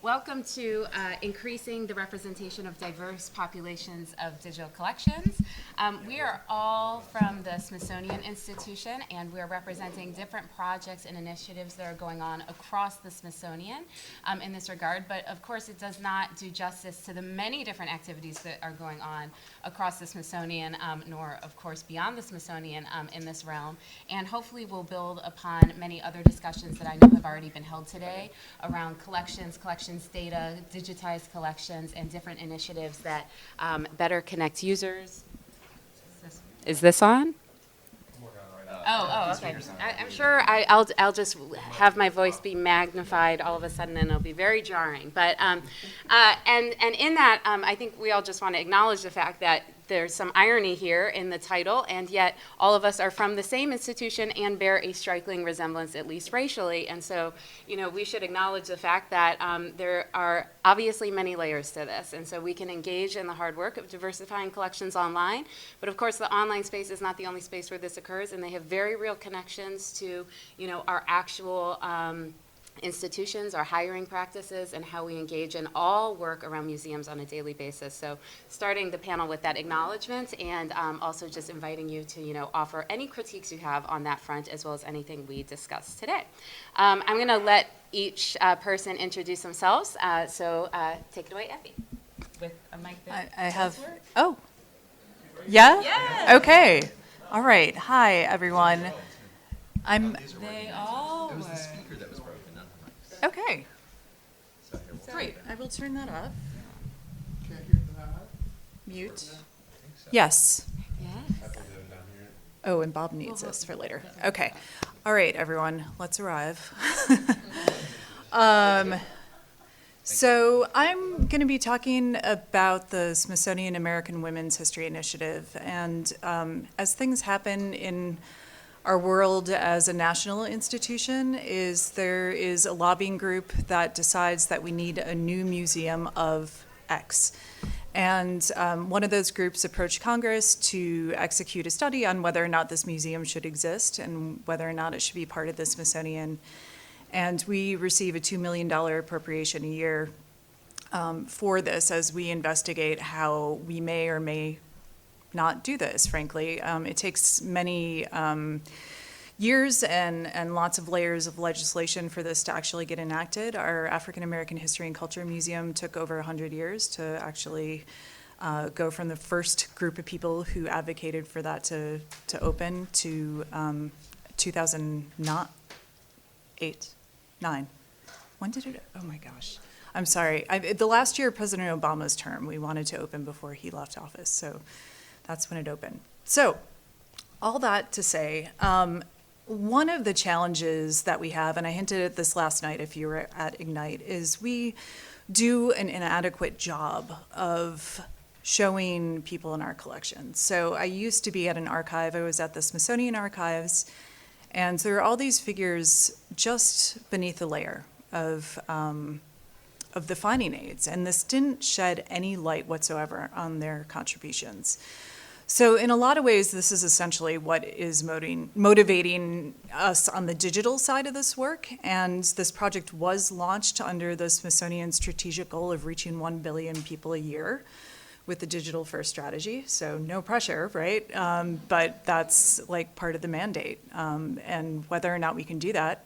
Welcome to Increasing the Representation of Diverse Populations of Digital Collections. We are all from the Smithsonian Institution, and we're representing different projects and initiatives that are going on across the Smithsonian in this regard. But of course, it does not do justice to the many different activities that are going on across the Smithsonian, nor of course beyond the Smithsonian in this realm. And hopefully we'll build upon many other discussions that I know have already been held today around collections data, digitized collections, and different initiatives that better connect users. Is this on? Oh, okay. I'm sure I'll just have my voice be magnified all of a sudden, and it'll be very jarring. But and in that, I think we all just want to acknowledge the fact that there's some irony here in the title, and yet all of us are from the same institution and bear a striking resemblance, at least racially. And so, we should acknowledge the fact that there are obviously many layers to this. And so we can engage in the hard work of diversifying collections online. But of course, the online space is not the only space where this occurs, and they have very real connections to, our actual institutions, our hiring practices, and how we engage in all work around museums on a daily basis. So starting the panel with that acknowledgement, and also just inviting you to offer any critiques you have on that front, as well as anything we discussed today. I'm going to let each person introduce themselves, so take it away, Effie, with a mic that I have, work. oh, yeah? Yes. Okay, all right, hi everyone. They all It was were. the speaker that was broken, not the mics. Okay, So here we'll great, I will turn that off. Mute. Yes. Yes. Oh, and Bob needs this for later. Okay, all right, everyone, let's arrive. So I'm going to be talking about the Smithsonian American Women's History Initiative, and as things happen in our world as a national institution, there is a lobbying group that decides that we need a new museum of X. And one of those groups approached Congress to execute a study on whether or not this museum should exist and whether or not it should be part of the Smithsonian. And we receive a $2 million appropriation a year for this as we investigate how we may or may not do this, frankly. It takes many years and lots of layers of legislation for this to actually get enacted. Our African American History and Culture Museum took over 100 years to actually go from the first group of people who advocated for that to open to 2008, 9. When did it, oh my gosh. I'm sorry. The last year of President Obama's term, we wanted to open before he left office, so that's when it opened. So, all that to say, one of the challenges that we have, and I hinted at this last night if you were at Ignite, is we do an inadequate job of showing people in our collections. So I used to be at an archive. I was at the Smithsonian Archives, and there are all these figures just beneath the layer of the finding aids, and this didn't shed any light whatsoever on their contributions. So in a lot of ways, this is essentially what is motivating us on the digital side of this work, and this project was launched under the Smithsonian strategic goal of reaching 1 billion people a year with the digital first strategy, so no pressure, right? But that's like part of the mandate, and whether or not we can do that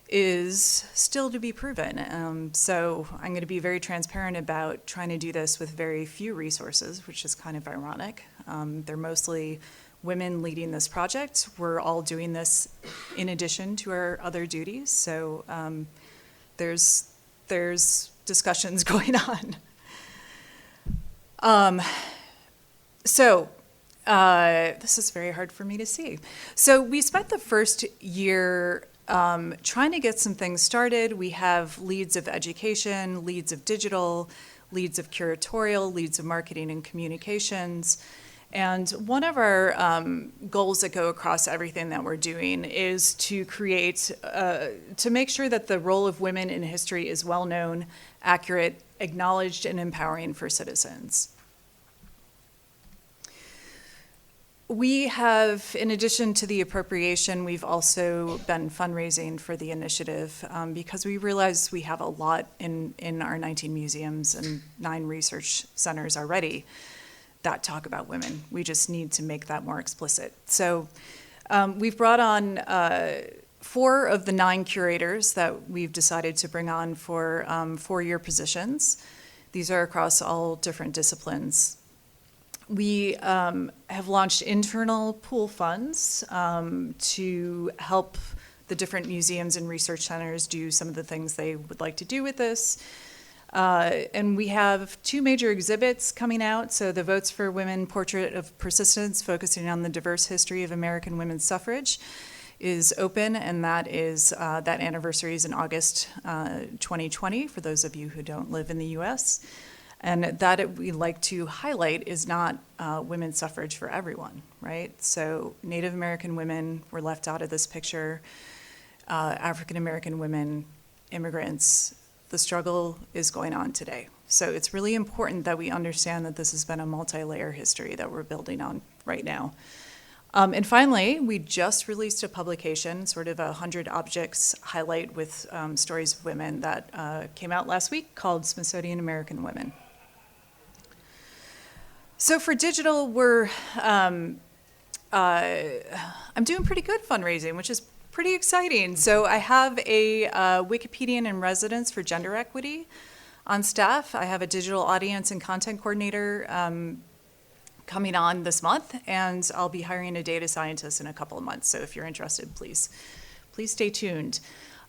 is still to be proven. So I'm going to be very transparent about trying to do this with very few resources, which is kind of ironic. They're mostly women leading this project. We're all doing this in addition to our other duties, so there's discussions going on. This is very hard for me to see. So we spent the first year trying to get some things started. We have leads of education, leads of digital, leads of curatorial, leads of marketing and communications. And one of our goals that go across everything that we're doing is to create, to make sure that the role of women in history is well known, accurate, acknowledged, and empowering for citizens. We have, in addition to the appropriation, we've also been fundraising for the initiative because we realize we have a lot in our 19 museums and 9 research centers already that talk about women. We just need to make that more explicit. So we've brought on 4 of the 9 curators that we've decided to bring on for 4-year positions. These are across all different disciplines. We have launched internal pool funds to help the different museums and research centers do some of the things they would like to do with this. And we have 2 major exhibits coming out. So the Votes for Women Portrait of Persistence, focusing on the diverse history of American women's suffrage, is open, and that anniversary is in August 2020, for those of you who don't live in the US. And that we like to highlight is not women's suffrage for everyone, right? So Native American women were left out of this picture, African American women, immigrants. The struggle is going on today. So it's really important that we understand that this has been a multi-layer history that we're building on right now. And finally, we just released a publication, sort of a 100 objects highlight with stories of women that came out last week, called Smithsonian American Women. So for digital, I'm doing pretty good fundraising, which is pretty exciting. So I have a Wikipedian in residence for gender equity on staff. I have a digital audience and content coordinator coming on this month, and I'll be hiring a data scientist in a couple of months. So if you're interested, please stay tuned.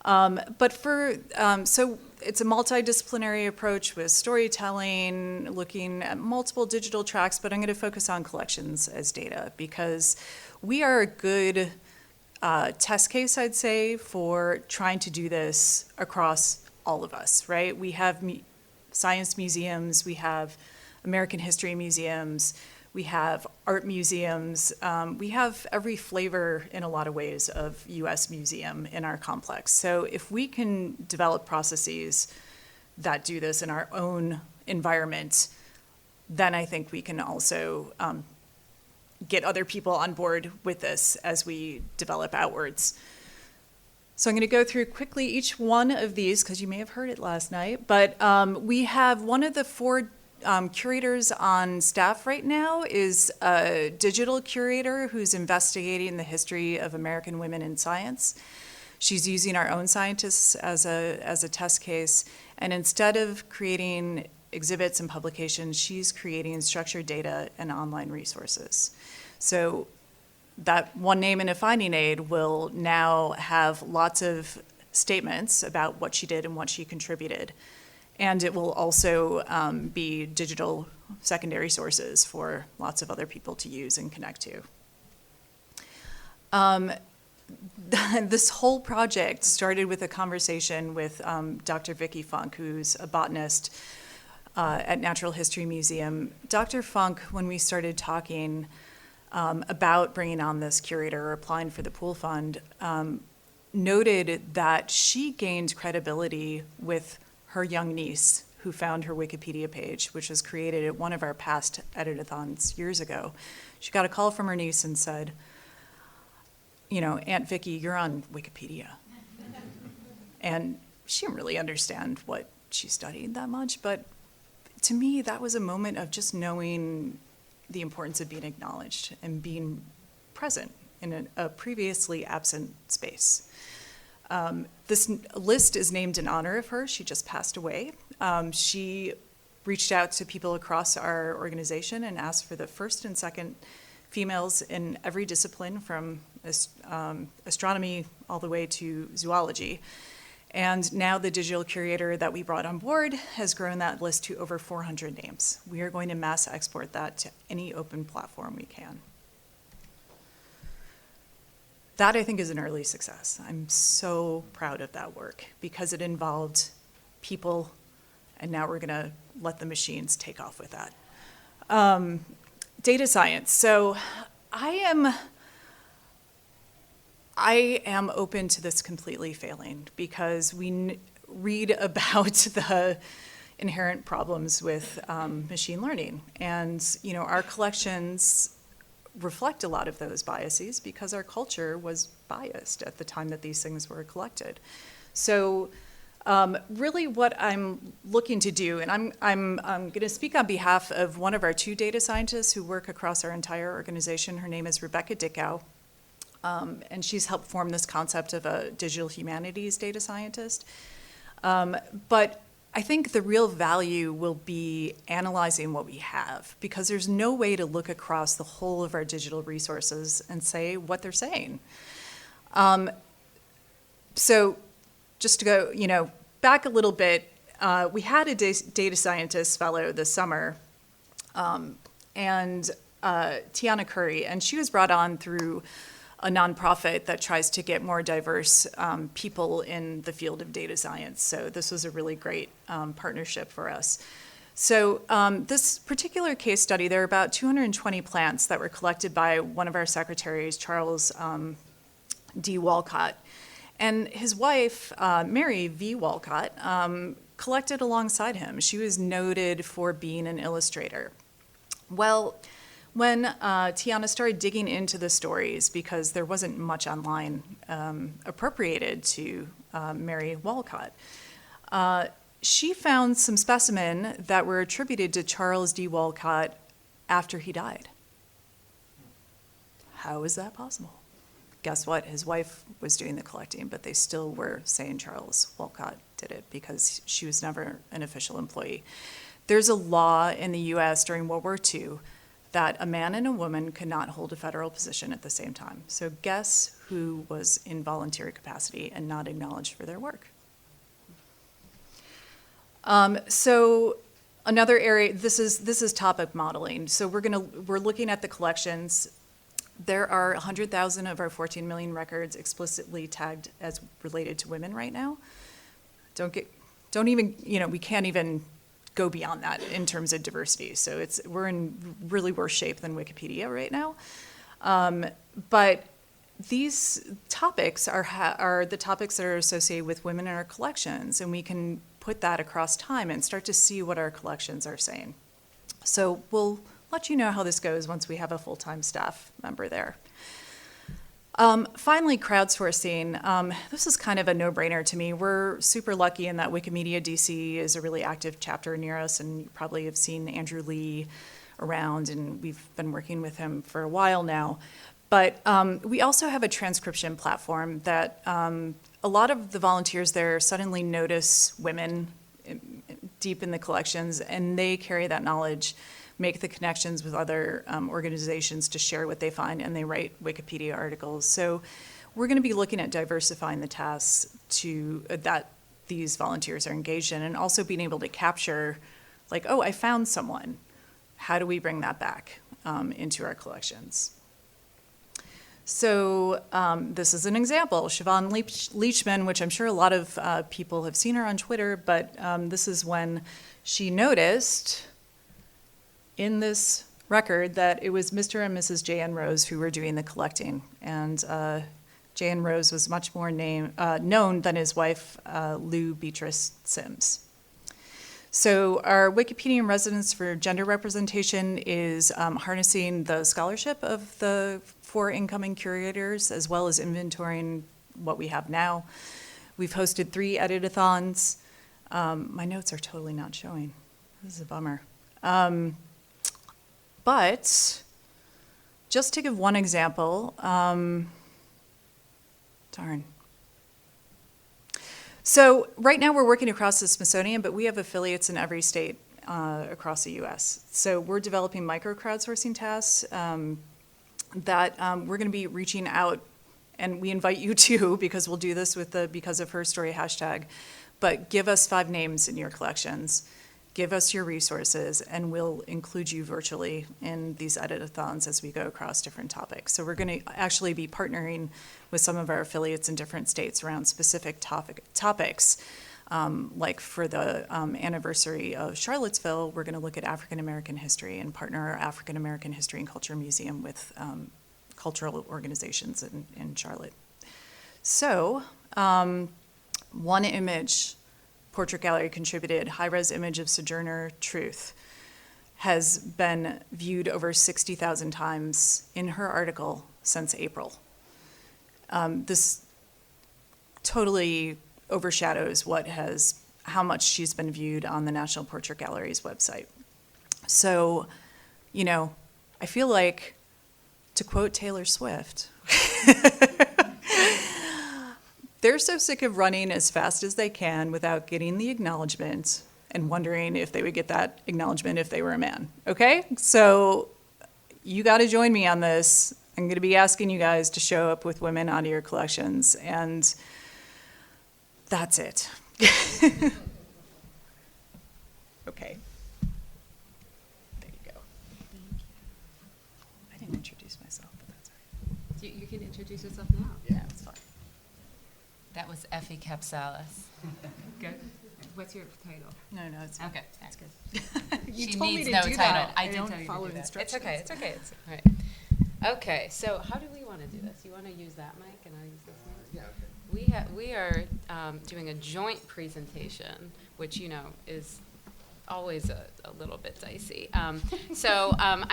So it's a multidisciplinary approach with storytelling, looking at multiple digital tracks, but I'm going to focus on collections as data because we are a good test case, I'd say, for trying to do this across all of us, right? We have science museums, we have American history museums, we have art museums. We have every flavor in a lot of ways of US museum in our complex. So if we can develop processes that do this in our own environment, then I think we can also get other people on board with this as we develop outwards. So I'm going to go through quickly each one of these because you may have heard it last night, but we have one of the 4 curators on staff right now is a digital curator who's investigating the history of American women in science. She's using our own scientists as a test case, and instead of creating exhibits and publications, she's creating structured data and online resources. So that one name in a finding aid will now have lots of statements about what she did and what she contributed. And it will also be digital secondary sources for lots of other people to use and connect to. This whole project started with a conversation with Dr. Vicki Funk, who's a botanist at Natural History Museum. Dr. Funk, when we started talking about bringing on this curator or applying for the pool fund, noted that she gained credibility with her young niece, who found her Wikipedia page, which was created at one of our past edit-a-thons years ago. She got a call from her niece and said, you know, Aunt Vicky, you're on Wikipedia. And she didn't really understand what she studied that much, but to me, that was a moment of just knowing the importance of being acknowledged and being present in a previously absent space. This list is named in honor of her. She just passed away. She reached out to people across our organization and asked for the first and second females in every discipline, from astronomy all the way to zoology. And now the digital curator that we brought on board has grown that list to over 400 names. We are going to mass export that to any open platform we can. That, I think, is an early success. I'm so proud of that work because it involved people, and now we're going to let the machines take off with that. Data science. So I am open to this completely failing because we read about the inherent problems with machine learning. And, you know, our collections reflect a lot of those biases because our culture was biased at the time that these things were collected. So really what I'm looking to do, and I'm going to speak on behalf of one of our 2 data scientists who work across our entire organization. Her name is Rebecca Dickow, and she's helped form this concept of a digital humanities data scientist. But I think the real value will be analyzing what we have, because there's no way to look across the whole of our digital resources and say what they're saying. So just to go, back a little bit, we had a data scientist fellow this summer, and Tiana Curry, and she was brought on through a nonprofit that tries to get more diverse people in the field of data science. So this was a really great partnership for us. So this particular case study, there are about 220 plants that were collected by one of our secretaries, Charles D. Walcott. And his wife, Mary V. Walcott, collected alongside him. She was noted for being an illustrator. Well, when Tiana started digging into the stories, because there wasn't much online appropriated to Mary Walcott, she found some specimen that were attributed to Charles D. Walcott after he died. How is that possible? Guess what? His wife was doing the collecting, but they still were saying Charles Walcott did it because she was never an official employee. There's a law in the US during World War II that a man and a woman could not hold a federal position at the same time. So guess who was in voluntary capacity and not acknowledged for their work? So another area, this is topic modeling. So we're looking at the collections. There are 100,000 of our 14 million records explicitly tagged as related to women right now. Don't even, we can't even go beyond that in terms of diversity. So we're in really worse shape than Wikipedia right now. But these topics are the topics that are associated with women in our collections, and we can put that across time and start to see what our collections are saying. So we'll let you know how this goes once we have a full-time staff member there. Finally, crowdsourcing. This is kind of a no-brainer to me. We're super lucky in that Wikimedia DC is a really active chapter near us, and you probably have seen Andrew Lee around, and we've been working with him for a while now. But we also have a transcription platform that a lot of the volunteers there suddenly notice women deep in the collections, and they carry that knowledge, make the connections with other organizations to share what they find, and they write Wikipedia articles. So we're going to be looking at diversifying the tasks that these volunteers are engaged in, and also being able to capture, like, oh, I found someone. How do we bring that back into our collections? So this is an example. Siobhan Leachman, which I'm sure a lot of people have seen her on Twitter, but this is when she noticed in this record that it was Mr. and Mrs. J.N. Rose who were doing the collecting. And J.N. Rose was much more known than his wife, Lou Beatrice Sims. So our Wikipedian Residence for Gender Representation is harnessing the scholarship of the 4 incoming curators, as well as inventorying what we have now. We've hosted 3 edit-a-thons. My notes are totally not showing. This is a bummer. But just to give one example, darn. So right now we're working across the Smithsonian, but we have affiliates in every state across the US. So we're developing micro crowdsourcing tasks that we're going to be reaching out, and we invite you to, because we'll do this with the Because of Her Story hashtag, but give us 5 names in your collections. Give us your resources, and we'll include you virtually in these edit-a-thons as we go across different topics. So we're going to actually be partnering with some of our affiliates in different states around specific topics. Like for the anniversary of Charlottesville, we're going to look at African American history and partner our African American History and Culture Museum with cultural organizations in Charlotte. So one image. Portrait Gallery contributed high-res image of Sojourner Truth. has been viewed over 60,000 times in her article since April. This totally overshadows how much she's been viewed on the National Portrait Gallery's website. So, you know, I feel like, to quote Taylor Swift, they're so sick of running as fast as they can without getting the acknowledgement and wondering if they would get that acknowledgement if they were a man, okay? So you got to join me on this. I'm going to be asking you guys to show up with women onto your collections, and that's it. Okay. There you go. I didn't introduce myself, but that's all right. You can introduce yourself now. Yeah, it's fine. That was Effie Capsalis. Good. What's your title? No, it's fine. Okay, That's good. You She told me needs to no do title. that. I I did don't tell you to follow do that. instructions. It's okay. It's okay. It's all right. Okay. So how do we want to do this? You want to use that mic, and I'll use this mic. Yeah, okay. We are doing a joint presentation, which is always a little bit dicey. I'm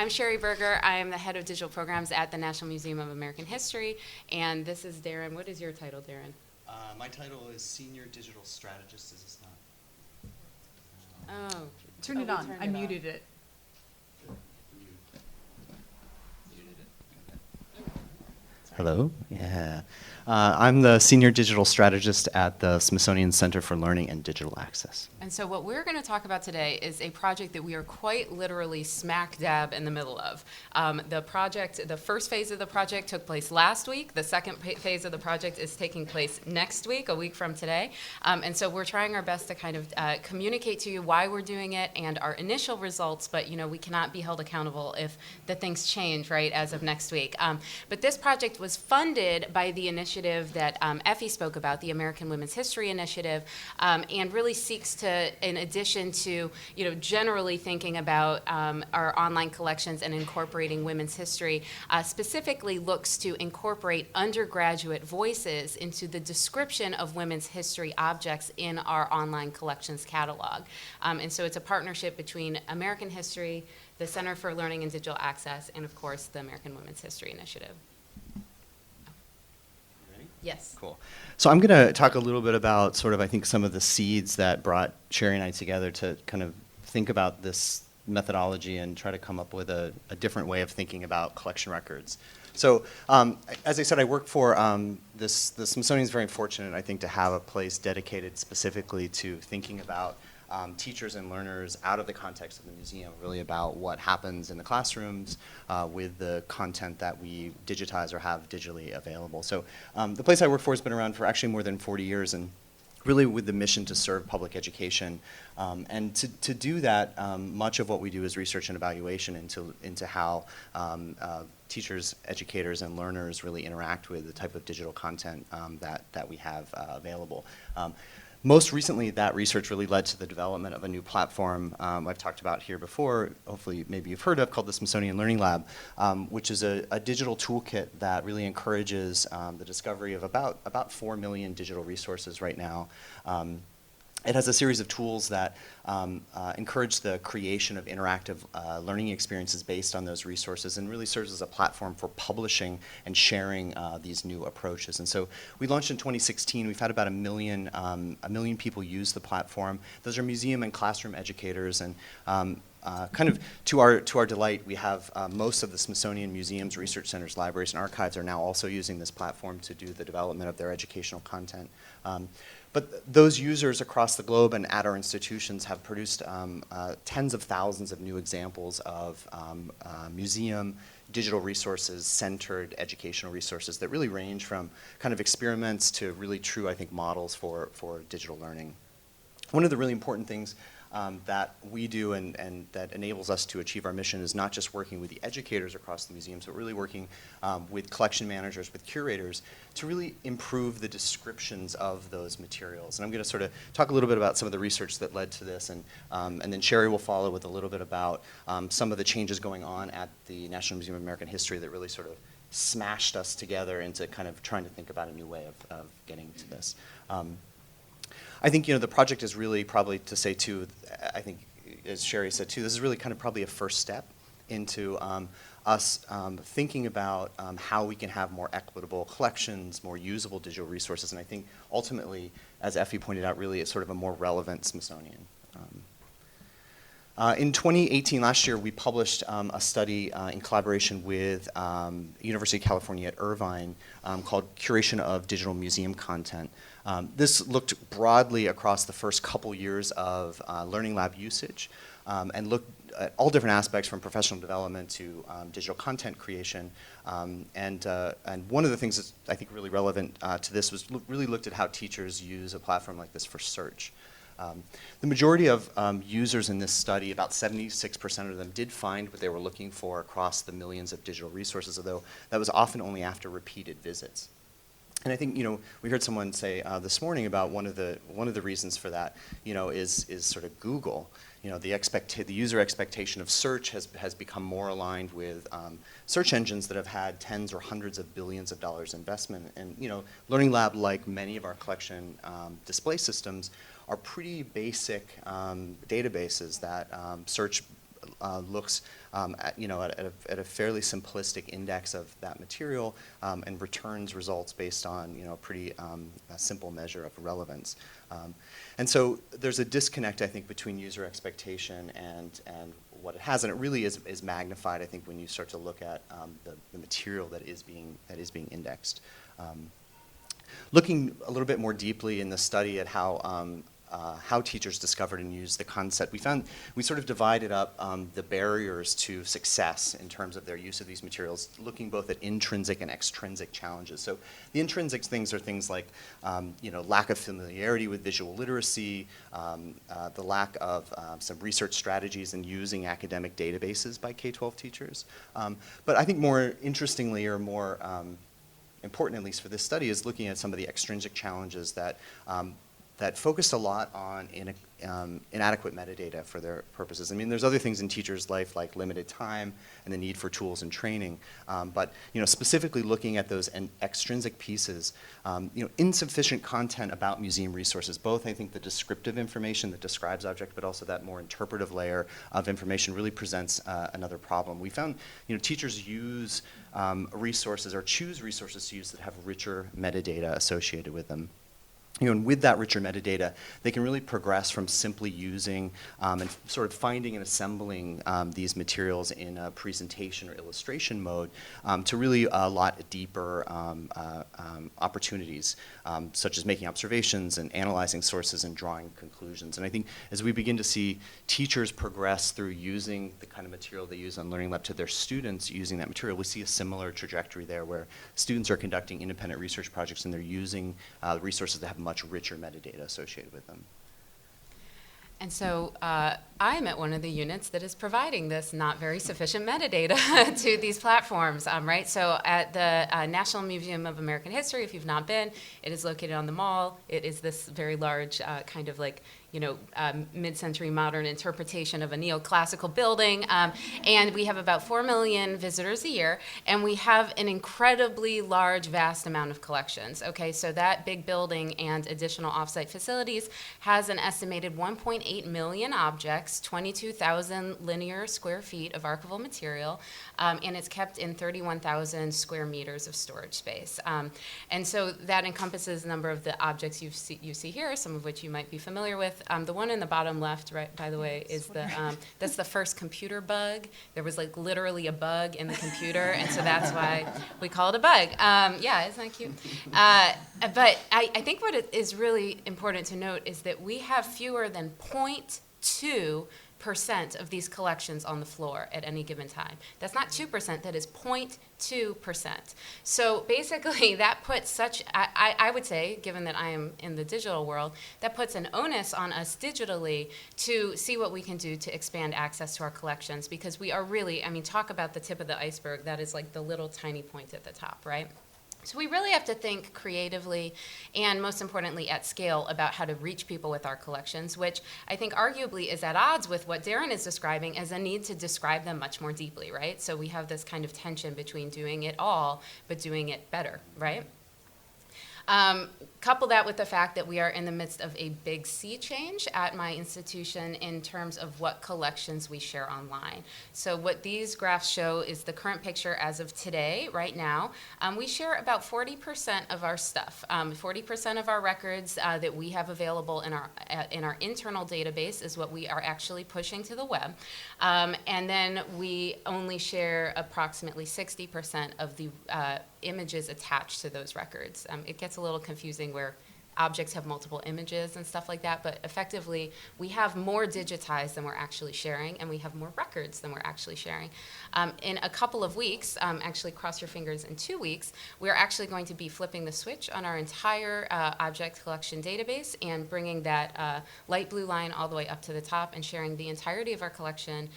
Sherry Berger. I am the head of digital programs at the National Museum of American History, and this is Darren. What is your title, Darren? My title is Senior Digital Strategist. Is this not? Oh, Turn it we on. turned I it muted it. Hello. Yeah. I'm the Senior Digital Strategist at the Smithsonian Center for Learning and Digital Access. And so what we're going to talk about today is a project that we are quite literally smack dab in the middle of. The first phase of the project took place last week. The second phase of the project is taking place next week, a week from today. And so we're trying our best to kind of communicate to you why we're doing it and our initial results, but we cannot be held accountable if the things change, right, as of next week. But this project was funded by the initiative that Effie spoke about, the American Women's History Initiative, and really seeks to, in addition to generally thinking about our online collections and incorporating women's history, specifically looks to incorporate undergraduate voices into the description of women's history objects in our online collections catalog. And so it's a partnership between American History, the Center for Learning and Digital Access, and of course the American Women's History Initiative. Yes. Cool. So I'm going to talk a little bit about sort of, I think, some of the seeds that brought Sherry and I together to kind of think about this methodology and try to come up with a different way of thinking about collection records. So as I said, I work for the Smithsonian is very fortunate, I think, to have a place dedicated specifically to thinking about teachers and learners out of the context of the museum, really about what happens in the classrooms with the content that we digitize or have digitally available. So the place I work for has been around for actually more than 40 years, and really with the mission to serve public education. And to do that, much of what we do is research and evaluation into how teachers, educators, and learners really interact with the type of digital content that we have available. Most recently, that research really led to the development of a new platform I've talked about here before, hopefully maybe you've heard of, called the Smithsonian Learning Lab, which is a digital toolkit that really encourages the discovery of about 4 million digital resources right now. It has a series of tools that encourage the creation of interactive learning experiences based on those resources, and really serves as a platform for publishing and sharing these new approaches. And so we launched in 2016. We've had about a million people use the platform. Those are museum and classroom educators, and kind of to our delight, we have most of the Smithsonian museums, research centers, libraries, and archives are now also using this platform to do the development of their educational content. But those users across the globe and at our institutions have produced tens of thousands of new examples of museum digital resources, centered educational resources that really range from kind of experiments to really true, I think, models for digital learning. One of the really important things that we do and that enables us to achieve our mission is not just working with the educators across the museums, but really working with collection managers, with curators, to really improve the descriptions of those materials. And I'm going to sort of talk a little bit about some of the research that led to this, and then Sherry will follow with a little bit about some of the changes going on at the National Museum of American History that really sort of smashed us together into kind of trying to think about a new way of getting to this. I think the project is really, probably to say too, I think as Sherry said too, this is really kind of probably a first step into us thinking about how we can have more equitable collections, more usable digital resources, and I think ultimately, as Effie pointed out, really it's sort of a more relevant Smithsonian. In 2018, last year, we published a study in collaboration with University of California at Irvine called Curation of Digital Museum Content. This looked broadly across the first couple years of Learning Lab usage and looked at all different aspects from professional development to digital content creation. And one of the things that's I think really relevant to this was really looked at how teachers use a platform like this for search. The majority of users in this study, about 76% of them, did find what they were looking for across the millions of digital resources, although that was often only after repeated visits. And I think, we heard someone say this morning about one of the reasons for that, is sort of Google. The user expectation of search has become more aligned with search engines that have had tens or hundreds of billions of dollars investment. And, Learning Lab, like many of our collection display systems, are pretty basic databases that search looks at a fairly simplistic index of that material and returns results based on a pretty simple measure of relevance. And so there's a disconnect, I think, between user expectation and what it has, and it really is magnified, I think, when you start to look at the material that is being indexed. Looking a little bit more deeply in the study at how teachers discovered and used the concept, we sort of divided up the barriers to success in terms of their use of these materials, looking both at intrinsic and extrinsic challenges. So the intrinsic things are things like lack of familiarity with visual literacy, the lack of some research strategies in using academic databases by K-12 teachers. But I think more interestingly, or more important, at least for this study, is looking at some of the extrinsic challenges that focused a lot on inadequate metadata for their purposes. I mean, there's other things in teachers' life like limited time and the need for tools and training, but specifically looking at those extrinsic pieces, insufficient content about museum resources, both I think the descriptive information that describes object, but also that more interpretive layer of information really presents another problem. We found teachers use resources or choose resources to use that have richer metadata associated with them. And with that richer metadata, they can really progress from simply using and sort of finding and assembling these materials in a presentation or illustration mode to really a lot deeper opportunities, such as making observations and analyzing sources and drawing conclusions. And I think as we begin to see teachers progress through using the kind of material they use on Learning Lab to their students using that material, we see a similar trajectory there where students are conducting independent research projects and they're using resources that have much richer metadata associated with them. And so I'm at one of the units that is providing this not very sufficient metadata to these platforms, right? So at the National Museum of American History, if you've not been, it is located on the Mall. It is this very large kind of like mid-century modern interpretation of a neoclassical building. And we have about 4 million visitors a year, and we have an incredibly large, vast amount of collections. Okay, so that big building and additional offsite facilities has an estimated 1.8 million objects, 22,000 linear square feet of archival material, and it's kept in 31,000 square meters of storage space. And so that encompasses a number of the objects you see here, some of which you might be familiar with. The one in the bottom left, right, by the way, is that's the first computer bug. There was like literally a bug in the computer, and so that's why we call it a bug. Yeah, isn't that cute? But I think what is really important to note is that we have fewer than 0.2% of these collections on the floor at any given time. That's not 2%, that is 0.2%. So basically that puts I would say, given that I am in the digital world, that puts an onus on us digitally to see what we can do to expand access to our collections, because we are really, talk about the tip of the iceberg, that is like the little tiny point at the top, right? So we really have to think creatively and, most importantly, at scale about how to reach people with our collections, which I think arguably is at odds with what Darren is describing as a need to describe them much more deeply, right? So we have this kind of tension between doing it all but doing it better, right? Couple that with the fact that we are in the midst of a big sea change at my institution in terms of what collections we share online. So what these graphs show is the current picture as of today, right now. We share about 40% of our stuff. 40% of our records that we have available in our internal database is what we are actually pushing to the web. And then we only share approximately 60% of the images attached to those records. It gets a little confusing where objects have multiple images and stuff like that, but effectively we have more digitized than we're actually sharing, and we have more records than we're actually sharing. In a couple of weeks, actually cross your fingers, in 2 weeks, we're actually going to be flipping the switch on our entire object collection database and bringing that light blue line all the way up to the top and sharing the entirety of our collection,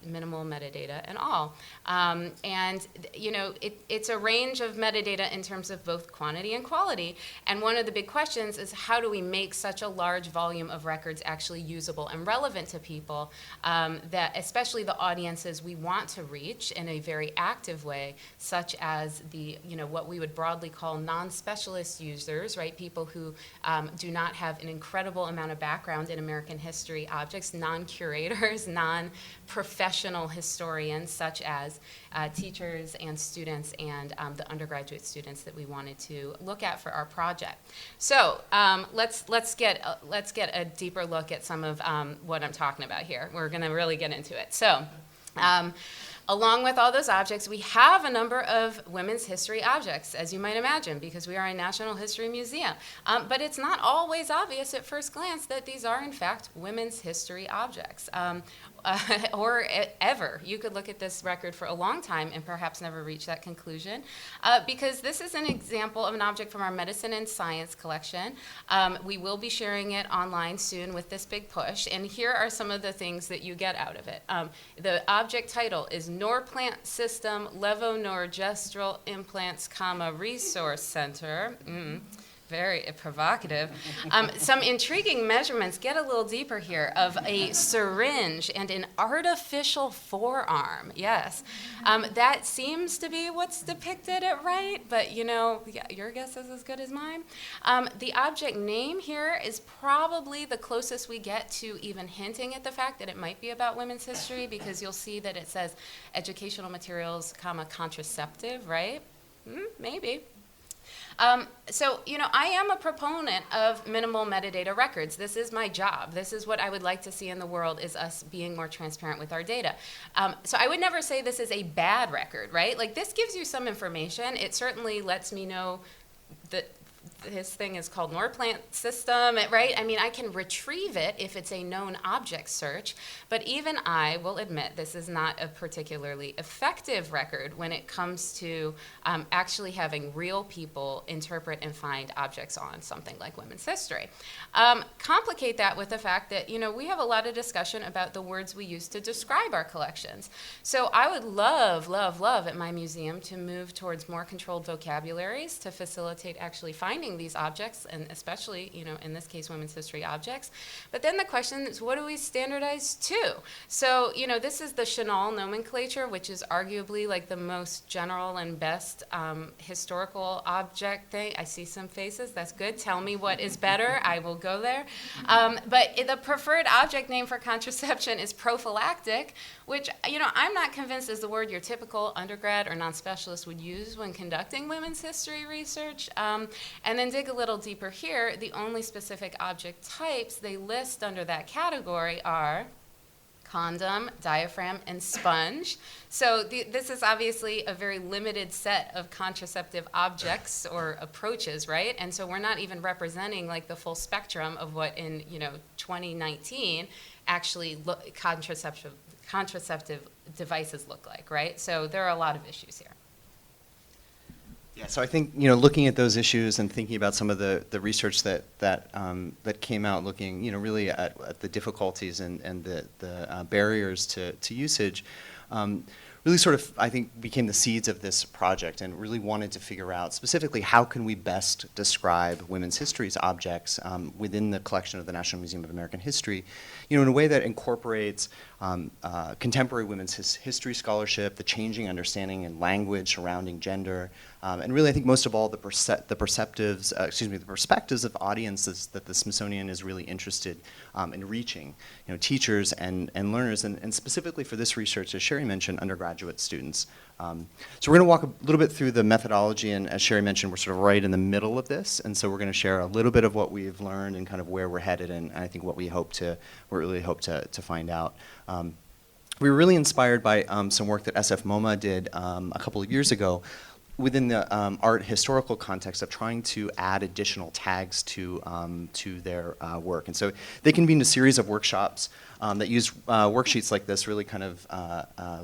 minimal metadata and all. And you know, it's a range of metadata in terms of both quantity and quality, and one of the big questions is how do we make such a large volume of records actually usable and relevant to people, that especially the audiences we want to reach in a very active way, such as the, you know, what we would broadly call non-specialist users, right? People who do not have an incredible amount of background in American history objects, non-curators, non-professional historians, such as teachers and students and the undergraduate students that we wanted to look at for our project. So let's get a deeper look at some of what I'm talking about here. We're going to really get into it. So. Along with all those objects, we have a number of women's history objects, as you might imagine, because we are a National History Museum. But it's not always obvious at first glance that these are, in fact, women's history objects. Or ever. You could look at this record for a long time and perhaps never reach that conclusion, because this is an example of an object from our medicine and science collection. We will be sharing it online soon with this big push, and here are some of the things that you get out of it. The object title is Norplant System Levonorgestrel Implants, Resource Center. Very provocative. Some intriguing measurements, get a little deeper here, of a syringe and an artificial forearm. Yes, that seems to be what's depicted at right, but you know, your guess is as good as mine. The object name here is probably the closest we get to even hinting at the fact that it might be about women's history, because you'll see that it says educational materials, contraceptive, right? Maybe. So, you know, I am a proponent of minimal metadata records. This is my job. This is what I would like to see in the world, is us being more transparent with our data. So I would never say this is a bad record, right? Like, this gives you some information. It certainly lets me know that this thing is called Norplant System, right? I mean, I can retrieve it if it's a known object search, but even I will admit this is not a particularly effective record when it comes to actually having real people interpret and find objects on something like women's history. Complicate that with the fact that, you know, we have a lot of discussion about the words we use to describe our collections. So I would love, love, love at my museum to move towards more controlled vocabularies to facilitate actually finding these objects, and especially, you know, in this case, women's history objects. But then the question is, what do we standardize to? So, you know, this is the Chenal nomenclature, which is arguably like the most general and best historical object thing. I see some faces. That's good. Tell me what is better. I will go there. But the preferred object name for contraception is prophylactic, which, you know, I'm not convinced is the word your typical undergrad or non-specialist would use when conducting women's history research. And then dig a little deeper here, the only specific object types they list under that category are condom, diaphragm, and sponge. So this is obviously a very limited set of contraceptive objects or approaches, right? And so we're not even representing like the full spectrum of what in, you know, 2019 actually contraceptive devices look like, right? So there are a lot of issues here. Yeah, so I think, you know, looking at those issues and thinking about some of the research that came out, looking, you know, really at the difficulties and the barriers to usage, really sort of, I think, became the seeds of this project, and really wanted to figure out specifically how can we best describe women's history's objects within the collection of the National Museum of American History, you know, in a way that incorporates contemporary women's history scholarship, the changing understanding and language surrounding gender, And really, I think most of all, the perspectives of audiences that the Smithsonian is really interested in reaching, teachers and learners, and specifically for this research, as Sherry mentioned, undergraduate students. So we're going to walk a little bit through the methodology, and as Sherry mentioned, we're sort of right in the middle of this, and so we're going to share a little bit of what we've learned and kind of where we're headed, and I think what we really hope to find out. We were really inspired by some work that SF MoMA did a couple of years ago within the art historical context of trying to add additional tags to their work. And so they convened a series of workshops that used worksheets like this, really kind of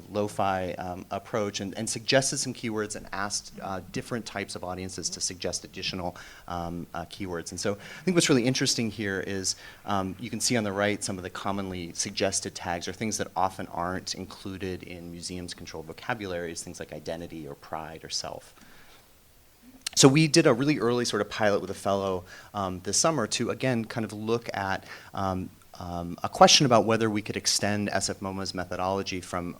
lo-fi approach, and suggested some keywords and asked different types of audiences to suggest additional keywords. And so I think what's really interesting here is you can see on the right some of the commonly suggested tags, or things that often aren't included in museums' controlled vocabularies, things like identity or pride or self. So we did a really early sort of pilot with a fellow this summer to, again, kind of look at a question about whether we could extend SF MoMA's methodology from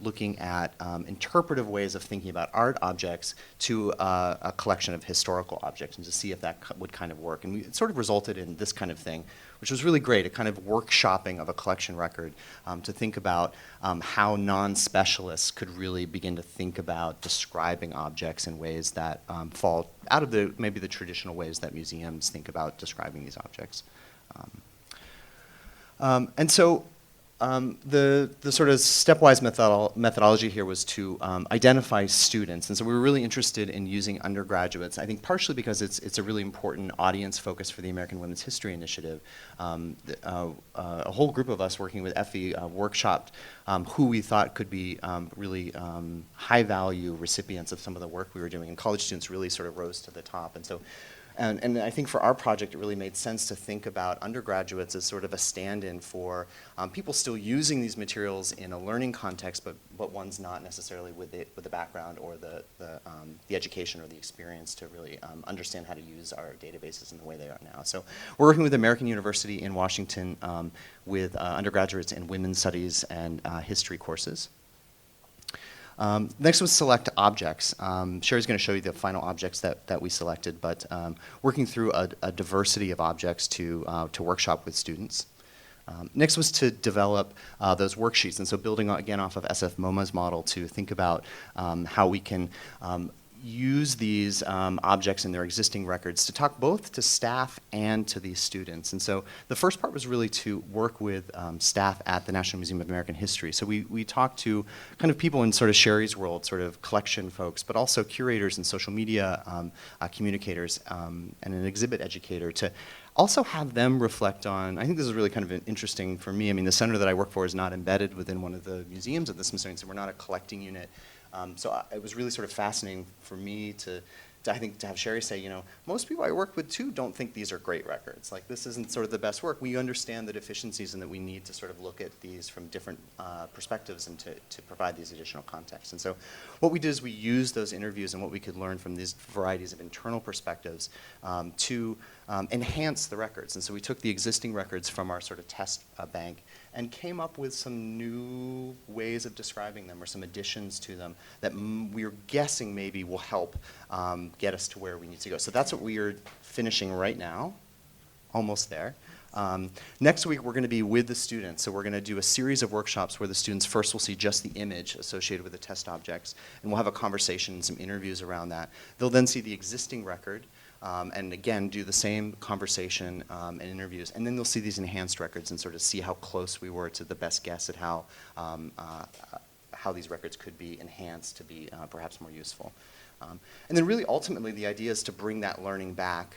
looking at interpretive ways of thinking about art objects to a collection of historical objects, and to see if that would kind of work. And it sort of resulted in this kind of thing, which was really great, a kind of workshopping of a collection record to think about how non-specialists could really begin to think about describing objects in ways that fall out of maybe the traditional ways that museums think about describing these objects. And so the sort of stepwise methodology here was to identify students. And so we were really interested in using undergraduates, I think partially because it's a really important audience focus for the American Women's History Initiative. A whole group of us working with Effie workshopped who we thought could be really high-value recipients of some of the work we were doing. And college students really sort of rose to the top. And so And I think for our project, it really made sense to think about undergraduates as sort of a stand-in for people still using these materials in a learning context, but one's not necessarily with the background or the education or the experience to really understand how to use our databases in the way they are now. So we're working with American University in Washington with undergraduates in women's studies and history courses. Next was select objects. Sherry's going to show you the final objects that we selected, but working through a diversity of objects to workshop with students. Next was to develop those worksheets, and so building again off of SF MoMA's model to think about how we can use these objects in their existing records to talk both to staff and to these students. And so the first part was really to work with staff at the National Museum of American History. So we talked to kind of people in sort of Sherry's world, sort of collection folks, but also curators and social media communicators and an exhibit educator to also have them reflect on, I think this is really kind of interesting for me. I mean, the center that I work for is not embedded within one of the museums at the Smithsonian, so we're not a collecting unit. So it was really sort of fascinating for me to have Sherry say, most people I work with too don't think these are great records. Like, this isn't sort of the best work. We understand the deficiencies and that we need to sort of look at these from different perspectives and to provide these additional contexts. And so what we did is we used those interviews and what we could learn from these varieties of internal perspectives to enhance the records. And so we took the existing records from our sort of test bank and came up with some new ways of describing them, or some additions to them that we're guessing maybe will help get us to where we need to go. So that's what we are finishing right now, almost there. Next week, we're going to be with the students. So we're going to do a series of workshops where the students first will see just the image associated with the test objects, and we'll have a conversation and some interviews around that. They'll then see the existing record, and again, do the same conversation and interviews. And then they'll see these enhanced records and sort of see how close we were to the best guess at how these records could be enhanced to be perhaps more useful. And then really ultimately the idea is to bring that learning back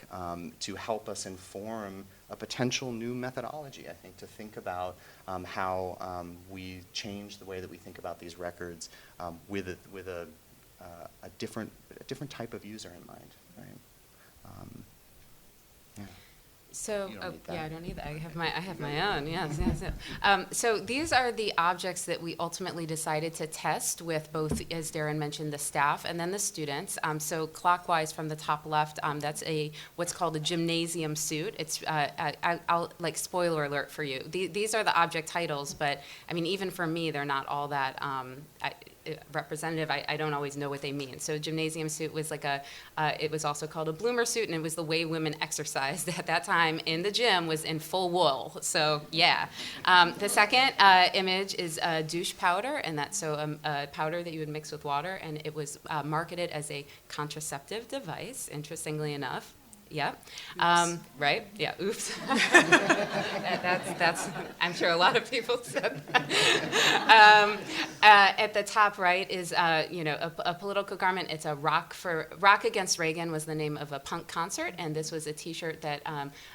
to help us inform a potential new methodology, I think, to think about how we change the way that we think about these records with a different type of user in mind, right? Yeah. So, You don't need that. yeah, I don't need that. I have my own, yes, yes, yes. So these are the objects that we ultimately decided to test with both, as Darren mentioned, the staff and then the students. So clockwise from the top left, that's what's called a gymnasium suit. It's, I'll, like, spoiler alert for you. These are the object titles, but, I mean, even for me, they're not all that, representative. I don't always know what they mean. So gymnasium suit was like it was also called a bloomer suit, and it was the way women exercised at that time in the gym was in full wool. So yeah. The second image is douche powder, and that's a powder that you would mix with water, and it was marketed as a contraceptive device, interestingly enough. Yep. Right? Yeah, oops. That's, I'm sure a lot of people said that. At the top right is, a political garment. It's a Rock Against Reagan was the name of a punk concert, and this was a T-shirt that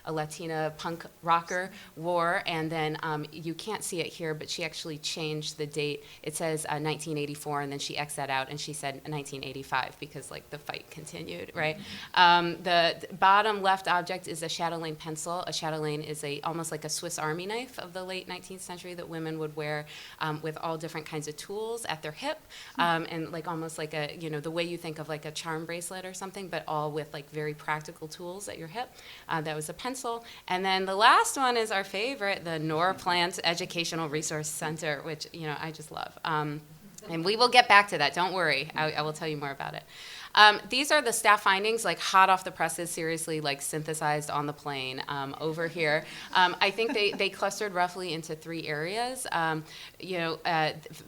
a Latina punk rocker wore, and then you can't see it here, but she actually changed the date. It says 1984, and then she X'd that out, and she said 1985 because, like, the fight continued, right? The bottom left object is a chatelaine pencil. A chatelaine is almost like a Swiss Army knife of the late 19th century that women would wear with all different kinds of tools at their hip, and like almost like the way you think of like a charm bracelet or something, but all with like very practical tools at your hip. That was a pencil. And then the last one is our favorite, the Norplant Educational Resource Center, which I just love. And we will get back to that. Don't worry. I will tell you more about it. These are the staff findings, like hot off the presses, seriously, like synthesized on the plane over here. I think they clustered roughly into 3 areas.